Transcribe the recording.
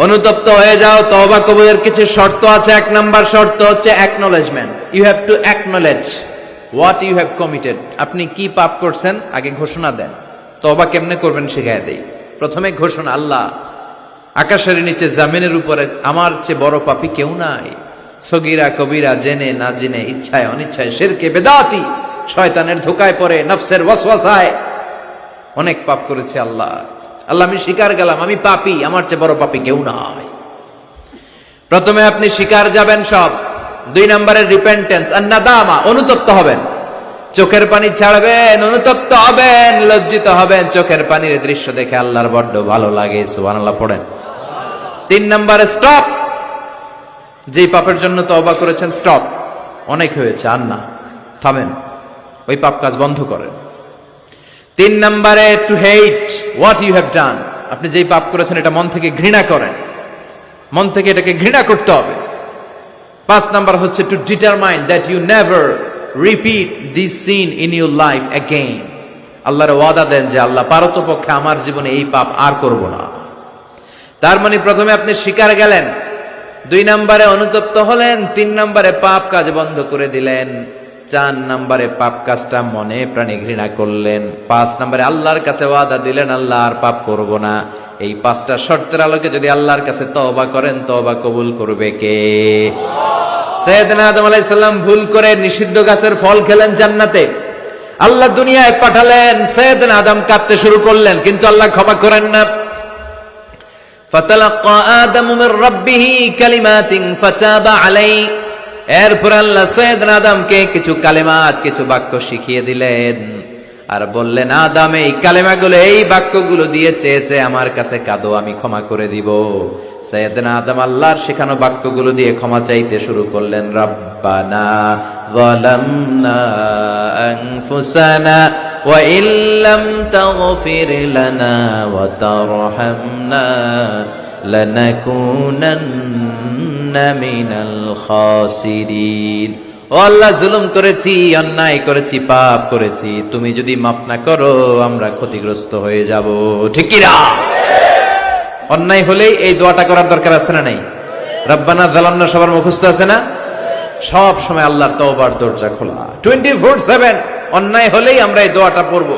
অনুতপ্ত হয়ে যাও। তওবা কবুলের কিছু শর্ত আছে। এক নাম্বার শর্ত হচ্ছে acknowledgement. You have to acknowledge what you have committed. আপনি কি পাপ করছেন আগে ঘোষণা দেন। তওবা কেমনে করবেন শিখায় দেই। প্রথমে ঘোষণা, আল্লাহ আকাশের নিচে জামিনের উপরে আমার চেয়ে বড় পাপী কেউ নাই। সগীরা কবিরা, জেনে না জেনে, ইচ্ছায় অনিচ্ছায়, শিরকে বেদাতি, শয়তানের ধোকায় পড়ে, নফসের ওয়াসওয়াসায় অনেক পাপ করেছে। আল্লাহ আল্লাহ আমি স্বীকার গেলাম আমি পাপী, আমার চেয়ে বড় পাপী কেউ নাই। প্রথমে আপনি স্বীকার যাবেন সব। 2 নম্বরের রিপেন্টেন্স আর নাদামা, অনুতপ্ত হবেন, চোখের পানি ছাড়বেন, অনুতপ্ত হবেন, লজ্জিত হবেন। চোখের পানির দৃশ্য দেখে আল্লাহর বড্ড ভালো লাগে, সুবহানাল্লাহ পড়েন। 3 নম্বরে স্টপ। যেই পাপের জন্য তওবা করেছেন স্টপ, অনেক হয়েছে, আর না, থামেন, ওই পাপ কাজ বন্ধ করেন। 3 নম্বরে to hate what you have done. আপনি যেই পাপ করেছেন এটা মন থেকে ঘৃণা করেন, মন থেকে এটাকে ঘৃণা করতে হবে। 5 নাম্বার হচ্ছে to determine that you never repeat this sin in your life again. আল্লাহর ওয়াদা দেন যে আল্লাহ পারতপক্ষে আমার জীবনে এই পাপ আর করব না। তার মানে প্রথমে আপনি স্বীকার গেলেন, 2 নম্বরে অনুতপ্ত হলেন, 3 নম্বরে পাপ কাজ বন্ধ করে দিলেন, 4 নম্বরে পাপ কাজটা মনে প্রাণে ঘৃণা করলেন, 5 নম্বরে আল্লাহর কাছে ওয়াদা দিলেন আল্লাহ আর পাপ করব না। এই 5টা শর্তের আলোকে যদি আল্লাহর কাছে তওবা করেন, তওবা কবুল করবে কে? সাইয়েদনা আদম আলাইহিস সালাম ভুল করে নিষিদ্ধ গাছের ফল খেলেন জান্নাতে। আল্লাহ দুনিয়ায় পাঠালেন, সাইয়েদনা আদম কাঁদতে শুরু করলেন, কিন্তু আল্লাহ ক্ষমা করেন না। ফাতালাক্কা আদামু মির রাব্বিহি কালিমাতিন ফাতাবা আলাইহি। এরপর আল্লাহ সাইয়েদনা আদমকে কিছু কালেমাত, কিছু বাক্য শিখিয়ে দিলেন আর বললেন, আদম এই কালেমাগুলো, এই বাক্যগুলো দিয়ে চেয়েছে আমার কাছে কাঁদো, আমি ক্ষমা করে দিব। সাইয়েদনা আদম আল্লাহর শেখানো বাক্যগুলো দিয়ে ক্ষমা চাইতে শুরু করলেন। রব্বানা যালামনা আনফুসানা ওয়া ইল্লাম তাগফির লানা ওয়া তারহামনা লানাকুনান্না মিনাল খাসিরিন। ও আল্লাহ, জুলুম করেছি, অন্যায় করেছি, পাপ করেছি, তুমি যদি মাফ না করো আমরা ক্ষতিগ্রস্ত হয়ে যাব। ঠিক কি না? অন্যায় হলেই এই দোয়াটা করার দরকার আছে না নাই? রব্বানা যালামনা সবার মুখস্থ আছে না? সব সময় আল্লাহর তওবার দরজা খোলা, 24/7। অন্যায় হলেই আমরা এই দোয়াটা পড়বো।